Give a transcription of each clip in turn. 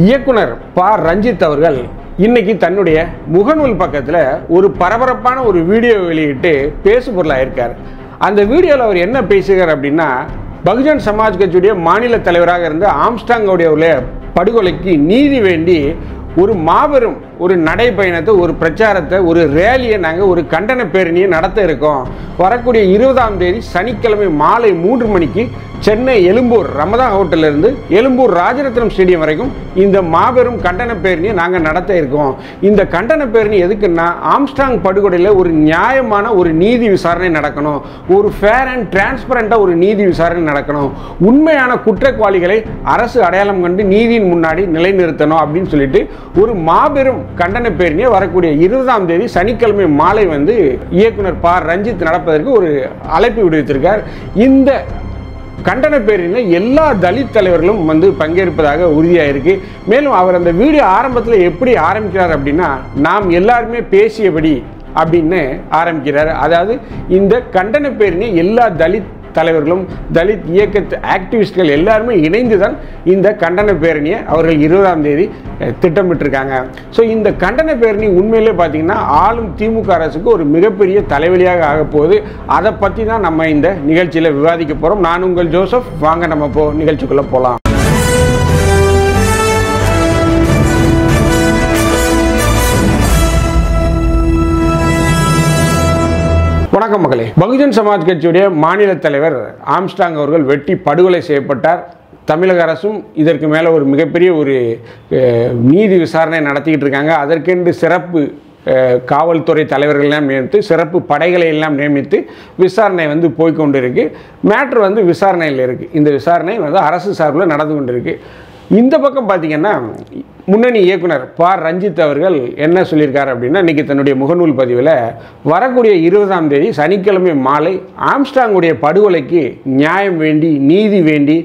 இயக்குனர் ப. ரஞ்சித் அவர்கள் இன்னைக்கு தன்னுடைய முகநூல் பக்கத்தில் ஒரு பரபரப்பான ஒரு வீடியோ வெளியிட்டு பேசுபொருளாயிருக்கார். அந்த வீடியோவில் அவர் என்ன பேசுகிறார் அப்படின்னா, பகுஜன் சமாஜ் கட்சியுடைய மாநில தலைவராக இருந்த ஆம்ஸ்டாங்கோடைய படுகொலைக்கு நீதி வேண்டி ஒரு மாபெரும் ஒரு நடைப்பயணத்தை, ஒரு பிரச்சாரத்தை, ஒரு ரேலியை நாங்கள் ஒரு கண்டன பேரணியை நடத்த இருக்கோம். வரக்கூடிய 20ஆம் தேதி சனிக்கிழமை மாலை 3 மணிக்கு சென்னை எழும்பூர் ரமதா ஹோட்டலிருந்து எழும்பூர் ராஜரத்னம் ஸ்டேடியம் வரைக்கும் இந்த மாபெரும் கண்டன பேரணியை நாங்கள் நடத்த இருக்கோம். இந்த கண்டன பேரணி எதுக்குன்னா, ஆம்ஸ்டாங் படுகொலையில் ஒரு நியாயமான ஒரு நீதி விசாரணை நடக்கணும், ஒரு ஃபேர் அண்ட் டிரான்ஸ்பரண்டாக ஒரு நீதி விசாரணை நடக்கணும், உண்மையான குற்றவாளிகளை அரசு அடையாளம் கண்டு நீதியின் முன்னாடி நிலைநிறுத்தணும் அப்படின்னு சொல்லிட்டு ஒரு மாபெரும் கண்டன பேரணியை வரக்கூடிய 20ஆம் தேதி சனிக்கிழமை மாலை இயக்குனர் ப. ரஞ்சித் நடப்பதற்கு ஒரு அழைப்பு விடுவித்திருக்கார். இந்த கண்டன பேரணியில் எல்லா தலித் தலைவர்களும் பங்கேற்பதாக உறுதியாயிருக்கு. மேலும் அவர் அந்த வீடியோ ஆரம்பத்தில் எப்படி ஆரம்பிக்கிறார் அப்படின்னா, நாம் எல்லாருமே பேசியபடி அப்படின்னு ஆரம்பிக்கிறார். அதாவது இந்த கண்டன பேரணி எல்லா தலித் தலைவர்களும், தலித் இயக்க ஆக்டிவிஸ்ட்கள் எல்லாருமே இணைந்து தான் இந்த கண்டன பேரணியை அவர்கள் 20ஆம் தேதி திட்டமிட்டிருக்காங்க. ஸோ இந்த கண்டன பேரணி உண்மையிலே பார்த்தீங்கன்னா ஆளும் திமுக அரசுக்கு ஒரு மிகப்பெரிய தலைவலியாக ஆகப்போகுது. அதை பற்றி தான் நம்ம இந்த நிகழ்ச்சியில் விவாதிக்க போகிறோம். நான் உங்கள் ஜோசப். வாங்க நம்ம நிகழ்ச்சிக்குள்ளே போகலாம். வணக்கம் மகளே. பகுஜன் சமாஜ் கட்சியுடைய மாநில தலைவர் ஆம்ஸ்டாங் அவர்கள் வெட்டி படுகொலை செய்யப்பட்டார். தமிழக அரசும் இதற்கு மேலே ஒரு மிகப்பெரிய ஒரு நீதி விசாரணை நடத்திக்கிட்டு இருக்காங்க. அதற்கென்று சிறப்பு காவல்துறை தலைவர்களெல்லாம் நியமித்து, சிறப்பு படைகளை எல்லாம் நியமித்து விசாரணை போய்கொண்டு இருக்கு. மேட்ரு விசாரணையில் இருக்குது. இந்த விசாரணை அரசு சார்பில் நடந்து கொண்டு இருக்கு. இந்த பக்கம் பார்த்தீங்கன்னா, முன்னணி இயக்குனர் ப. ரஞ்சித் அவர்கள் என்ன சொல்லியிருக்காரு அப்படின்னா, இன்றைக்கி தன்னுடைய முகநூல் பதிவில் வரக்கூடிய 20ஆம் தேதி சனிக்கிழமை மாலை ஆம்ஸ்டாங்குடைய படுகொலைக்கு நியாயம் வேண்டி, நீதி வேண்டி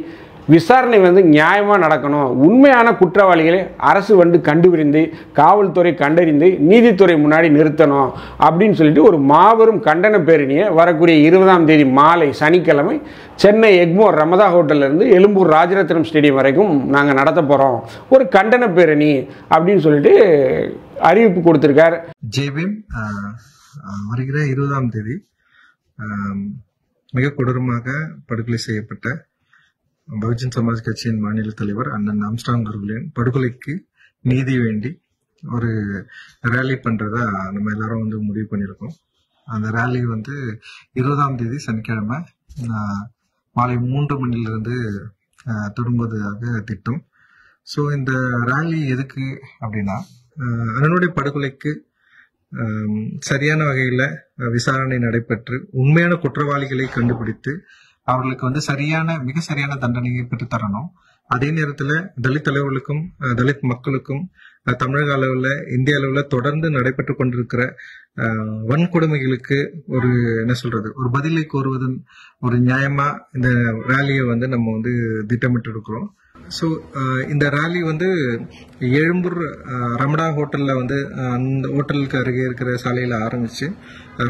விசாரணை நியாயமாக நடக்கணும், உண்மையான குற்றவாளிகளை அரசு கண்டுபிடிந்து, காவல்துறை கண்டறிந்து நீதித்துறை முன்னாடி நிறுத்தணும் அப்படின்னு சொல்லிட்டு ஒரு மாபெரும் கண்டன பேரணியை வரக்கூடிய 20ஆம் தேதி மாலை சனிக்கிழமை சென்னை எக்மோர் ரமதா ஹோட்டலிருந்து எழும்பூர் ராஜரத்னம் ஸ்டேடியம் வரைக்கும் நாங்கள் நடத்த போகிறோம், ஒரு கண்டன பேரணி அப்படின்னு சொல்லிட்டு அறிவிப்பு கொடுத்திருக்கார். ஜெய்பீம். வருகிற 20ஆம் தேதி மிக கொடூரமாக படுகொலை செய்யப்பட்ட பகுஜன் சமாஜ் கட்சியின் மாநில தலைவர் அண்ணன் ஆம்ஸ்டாங் அவர்களின் படுகொலைக்கு நீதி வேண்டி ஒரு ரேலி பண்றதா நம்ம எல்லாரும் முடிவு பண்ணியிருக்கோம். அந்த ரேலி 20ஆம் தேதி சனிக்கிழமை மாலை 3 மணிலிருந்து தொடங்குவதாக திட்டம். ஸோ இந்த ரேலி எதுக்கு அப்படின்னா, அண்ணனுடைய படுகொலைக்கு சரியான வகையில விசாரணை நடைபெற்று உண்மையான குற்றவாளிகளை கண்டுபிடித்து அவர்களுக்கு மிக சரியான தண்டனையை பெற்று தரணும். அதே நேரத்துல தலித் தலைவர்களுக்கும் தலித் மக்களுக்கும் தமிழக அளவுல, இந்திய அளவுல தொடர்ந்து நடைபெற்று கொண்டிருக்கிற வன்கொடுமைகளுக்கு ஒரு பதிலை கோருவதன் ஒரு நியாயமா இந்த ரேலியை நம்ம திட்டமிட்டு இருக்கிறோம். ஸோ இந்த ரேலி எழும்பூர் ரமடா ஹோட்டல்ல அந்த ஹோட்டலுக்கு அருகே இருக்கிற சாலையில ஆரம்பிச்சு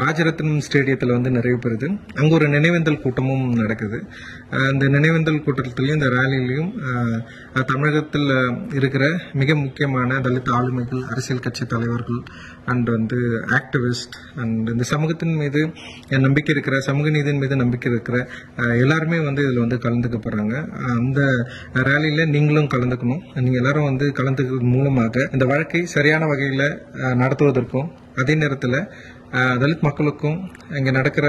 ராஜரத்னம் ஸ்டேடியத்தில் நிறைவு பெறுது. அங்கே ஒரு நினைவேந்தல் கூட்டமும் நடக்குது. இந்த நினைவேந்தல் கூட்டத்திலையும் இந்த ரேலியிலையும் தமிழகத்தில் இருக்கிற மிக முக்கியமான தலித் ஆளுமைகள், அரசியல் கட்சி தலைவர்கள் அண்ட் ஆக்டிவிஸ்ட் அண்ட் இந்த சமூகத்தின் மீது நம்பிக்கை இருக்கிற, சமூக நீதியின் மீது நம்பிக்கை இருக்கிற எல்லாருமே இதுல கலந்துக்க போறாங்க. அந்த ரேலியில நீங்களும் கலந்துக்கணும். நீங்க எல்லாரும் கலந்துக்கிறது மூலமாக இந்த வழக்கை சரியான வகையில நடத்துவதற்கும், அதே நேரத்தில் தலித் மக்களுக்கும் இங்க நடக்கிற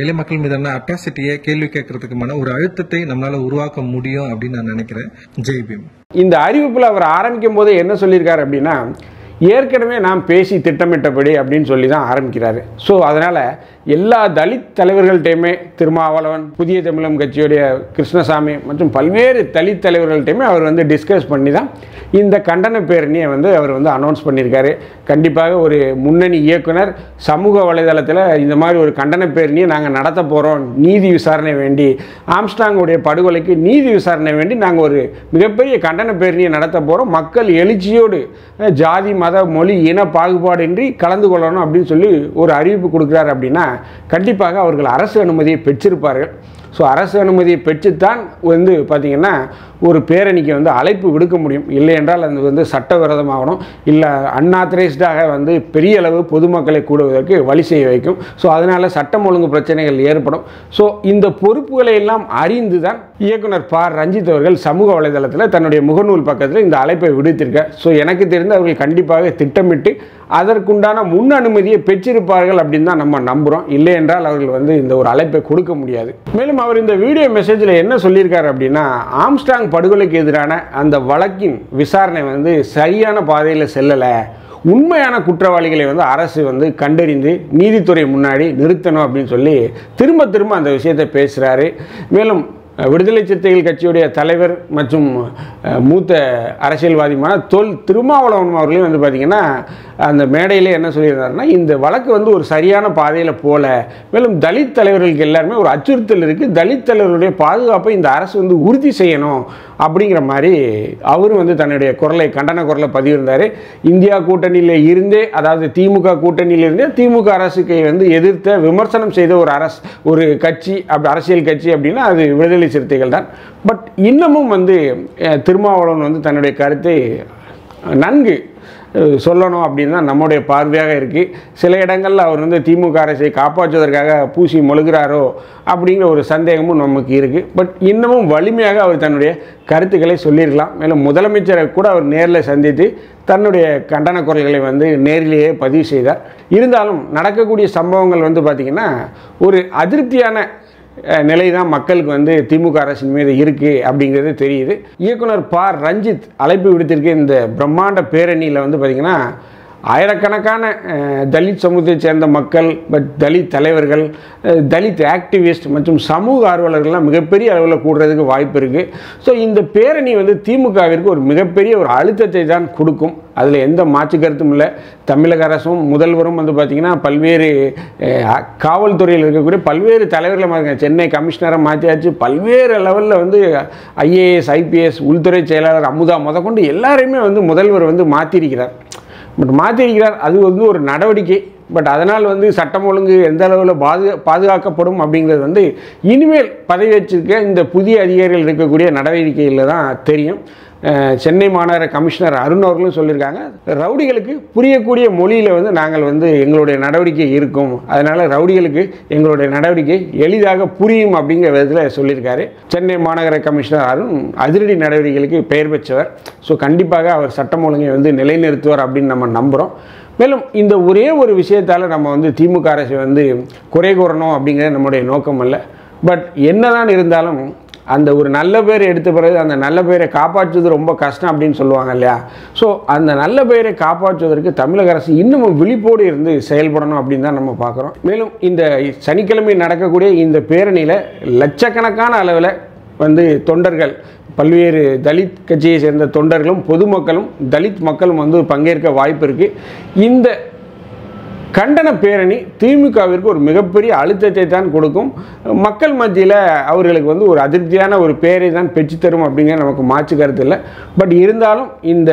எளிய மக்கள் மீதான அட்ராசிட்டியை கேள்வி கேட்கறதுக்குமான ஒரு அழுத்தத்தை நம்மளால உருவாக்க முடியும் அப்படின்னு நான் நினைக்கிறேன். ஜெய்பீம். இந்த அறிவிப்புல அவர் ஆரம்பிக்கும் போது என்ன சொல்லியிருக்காரு அப்படின்னா, ஏற்கனவே நாம் பேசி திட்டமிட்டபடி அப்படின்னு சொல்லி தான் ஆரம்பிக்கிறாரு. ஸோ அதனால் எல்லா தலித் தலைவர்கள்ட்டையுமே, திருமாவளவன், புதிய தமிழகம் கட்சியுடைய கிருஷ்ணசாமி மற்றும் பல்வேறு தலித் தலைவர்கள்ட்டையுமே அவர் டிஸ்கஸ் பண்ணி தான் இந்த கண்டன பேரணியை அவர் அனௌன்ஸ் பண்ணியிருக்காரு. கண்டிப்பாக ஒரு முன்னணி இயக்குனர் சமூக வலைதளத்தில் இந்த மாதிரி ஒரு கண்டன பேரணியை நாங்கள் நடத்த போகிறோம், நீதி விசாரணை வேண்டி, ஆம்ஸ்டாங்குடைய படுகொலைக்கு நீதி விசாரணை வேண்டி நாங்கள் ஒரு மிகப்பெரிய கண்டன பேரணியை நடத்த போகிறோம், மக்கள் எழுச்சியோடு ஜாதி மத மொழி இன பாகுபாடின்றி கலந்து கொள்ளணும் அப்படின்னு சொல்லி ஒரு அறிவிப்பு கொடுக்குறாரு அப்படின்னா கண்டிப்பாக அவர்கள் அரசு அனுமதியை பெற்றிருப்பார்கள். ஸோ அரசு அனுமதியை பெற்றுத்தான் வந்து பார்த்திங்கன்னா ஒரு பேரணிக்கு வந்து அழைப்பு விடுக்க முடியும். இல்லை என்றால் அது வந்து சட்டவிரோதமாகணும், இல்லை அன்ஆத்தரைஸ்டாக வந்து பெரிய அளவு பொதுமக்களை கூடுவதற்கு வழி செய்ய வைக்கும். ஸோ அதனால் சட்டம் ஒழுங்கு பிரச்சனைகள் ஏற்படும். ஸோ இந்த பொறுப்புகளை எல்லாம் அறிந்து தான் இயக்குனர் ப. ரஞ்சித் அவர்கள் சமூக வலைதளத்தில் தன்னுடைய முகநூல் பக்கத்தில் இந்த அழைப்பை விடுத்திருக்கார். ஸோ எனக்கு தெரிந்து அவர்கள் கண்டிப்பாக திட்டமிட்டு அதற்குண்டான முன் அனுமதியை பெற்றிருப்பார்கள் அப்படின்னு தான் நம்ம நம்புகிறோம். இல்லை என்றால் அவர்கள் வந்து இந்த ஒரு அழைப்பை கொடுக்க முடியாது. மேலும் அவர் இந்த வீடியோ மெசேஜில் என்ன சொல்லியிருக்காரு அப்படின்னா, ஆம்ஸ்ட்ராங் படுகொலைக்கு எதிரான அந்த வழக்கின் விசாரணை வந்து சரியான பாதையில் செல்லலை, உண்மையான குற்றவாளிகளை வந்து அரசு வந்து கண்டறிந்து நீதித்துறை முன்னாடி நிறுத்தணும் அப்படின்னு சொல்லி திரும்ப திரும்ப அந்த விஷயத்தை பேசுகிறாரு. மேலும் விடுதலை சிறுத்தைகள் கட்சியுடைய தலைவர் மற்றும் மூத்த அரசியல்வாதியான திருமாவளவன் அவர்களையும் வந்து பார்த்திங்கன்னா அந்த மேடையில் என்ன சொல்லியிருந்தாருன்னா, இந்த வழக்கு வந்து ஒரு சரியான பாதையில் போல, மேலும் தலித் தலைவர்களுக்கு எல்லாருமே ஒரு அச்சுறுத்தல் இருக்குது, தலித் தலைவர்களுடைய பாதுகாப்பை இந்த அரசு வந்து உறுதி செய்யணும் அப்படிங்கிற மாதிரி அவரும் வந்து தன்னுடைய கண்டன குரலை பதிவிருந்தார். இந்தியா கூட்டணியில் இருந்தே, அதாவது திமுக கூட்டணியில் இருந்தே திமுக அரசுக்கு வந்து எதிர்த்த விமர்சனம் செய்த ஒரு கட்சி, அரசியல் கட்சி அப்படின்னா அது விடுதலை சிறுத்தைகள் தான். பட் இன்னமும் வந்து திருமாவளவன் வந்து தன்னுடைய கருத்தை நன்கு சொல்லணும் அப்படின்னு தான் நம்முடைய பார்வையாக இருக்குது. சில இடங்களில் அவர் வந்து திமுக அரசை காப்பாற்றுவதற்காக பூசி மொழுகிறாரோ அப்படிங்கிற ஒரு சந்தேகமும் நமக்கு இருக்குது. பட் இன்னமும் வலிமையாக அவர் தன்னுடைய கருத்துக்களை சொல்லியிருக்கலாம். மேலும் முதலமைச்சரை கூட அவர் நேரில் சந்தித்து தன்னுடைய கண்டன குரல்களை வந்து நேரிலேயே பதிவு செய்தார். இருந்தாலும் நடக்கக்கூடிய சம்பவங்கள் வந்து பார்த்திங்கன்னா ஒரு அதிருப்தியான நிலை தான் மக்களுக்கு வந்து திமுக அரசின் மீது இருக்குது அப்படிங்கிறது தெரியுது. இயக்குனர் ப. ரஞ்சித் அழைப்பு விடுத்திருக்க இந்த பிரம்மாண்ட பேரணியில் வந்து பார்த்திங்கன்னா ஆயிரக்கணக்கான தலித் சமூகத்தை சேர்ந்த மக்கள், தலித் தலைவர்கள், தலித் ஆக்டிவிஸ்ட் மற்றும் சமூக ஆர்வலர்கள்லாம் மிகப்பெரிய அளவில் கூடுறதுக்கு வாய்ப்பு இருக்குது. ஸோ இந்த பேரணி வந்து திமுகவிற்கு ஒரு மிகப்பெரிய ஒரு அழுத்தத்தை தான் கொடுக்கும். அதில் எந்த மாற்று கருத்தும் இல்லை. தமிழக அரசும் முதல்வரும் வந்து பார்த்திங்கன்னா பல்வேறு காவல்துறையில் இருக்கக்கூடிய பல்வேறு தலைவர்களை மாற்றிங்க. சென்னை கமிஷனரை மாற்றியாச்சு, பல்வேறு லெவலில் வந்து IAS IPS உள்துறை செயலாளர் அமுதா முதற்கொண்டு எல்லாரையுமே வந்து முதல்வர் வந்து மாற்றிருக்கிறார். அது வந்து ஒரு நடவடிக்கை. பட் அதனால் வந்து சட்டம் ஒழுங்கு எந்த அளவில் பாதுகாக்கப்படும் அப்படிங்கிறது வந்து இனிமேல் பதவி வச்சிருக்க இந்த புதிய அதிகாரிகள் இருக்கக்கூடிய நடவடிக்கையில் தான் தெரியும். சென்னை மாநகர கமிஷனர் அருண் அவர்களும் சொல்லியிருக்காங்க, ரவுடிகளுக்கு புரியக்கூடிய மொழியில் வந்து நாங்கள் வந்து எங்களுடைய நடவடிக்கை இருக்கும், அதனால் ரவுடிகளுக்கு எங்களுடைய நடவடிக்கை எளிதாக புரியும் அப்படிங்கிற விதத்தில் சொல்லியிருக்காரு. சென்னை மாநகர கமிஷனர் அருண் அதிரடி நடவடிக்கைகளுக்கு பெயர் பெற்றவர். ஸோ கண்டிப்பாக அவர் சட்டம் ஒழுங்கை வந்து நிலைநிறுத்துவார் அப்படின்னு நம்ம நம்புகிறோம். மேலும் இந்த ஒரே ஒரு விஷயத்தால் நம்ம வந்து திமுக அரசை வந்து குறை கூறணும் அப்படிங்கிறது நம்முடைய நோக்கம் அல்ல. பட் என்னதான் இருந்தாலும் அந்த ஒரு நல்ல பேர் எடுத்த பிறகு அந்த நல்ல பேரை காப்பாற்றுவது ரொம்ப கஷ்டம் அப்படின்னு சொல்லுவாங்க இல்லையா. ஸோ அந்த நல்ல பெயரை காப்பாற்றுவதற்கு தமிழக அரசு இன்னமும் விழிப்போடு இருந்து செயல்படணும் அப்படின்னு தான் நம்ம பார்க்குறோம். மேலும் இந்த சனிக்கிழமை நடக்கக்கூடிய இந்த பேரணியில் லட்சக்கணக்கான அளவில் வந்து தொண்டர்கள், பல்வேறு தலித் கட்சியை சேர்ந்த தொண்டர்களும் பொதுமக்களும் தலித் மக்களும் வந்து பங்கேற்க வாய்ப்பு இருக்குது. இந்த கண்டன பேரணி திமுகவிற்கு ஒரு மிகப்பெரிய அழுத்தத்தை தான் கொடுக்கும். மக்கள் மத்தியில் அவர்களுக்கு வந்து ஒரு அதிருப்தியான ஒரு பேரை தான் பெற்றுத்தரும் அப்படிங்கிற நமக்கு மாற்று கருத்து இல்லை. பட் இருந்தாலும் இந்த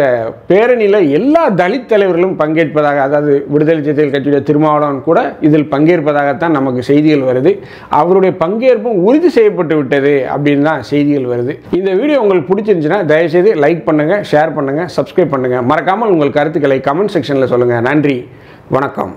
பேரணியில் எல்லா தலித் தலைவர்களும் பங்கேற்பதாக, அதாவது விடுதலை சிறுத்தைகள் கட்சியுடைய திருமாவளவன் கூட இதில் பங்கேற்பதாகத்தான் நமக்கு செய்திகள் வருது. அவருடைய பங்கேற்பும் உறுதி செய்யப்பட்டு விட்டது அப்படின்னு தான் செய்திகள் வருது. இந்த வீடியோ உங்களுக்கு பிடிச்சிருந்துச்சுன்னா தயவுசெய்து லைக் பண்ணுங்கள், ஷேர் பண்ணுங்கள், சப்ஸ்கிரைப் பண்ணுங்கள். மறக்காமல் உங்கள் கருத்துக்களை கமெண்ட் செக்ஷனில் சொல்லுங்கள். நன்றி, வணக்கம்.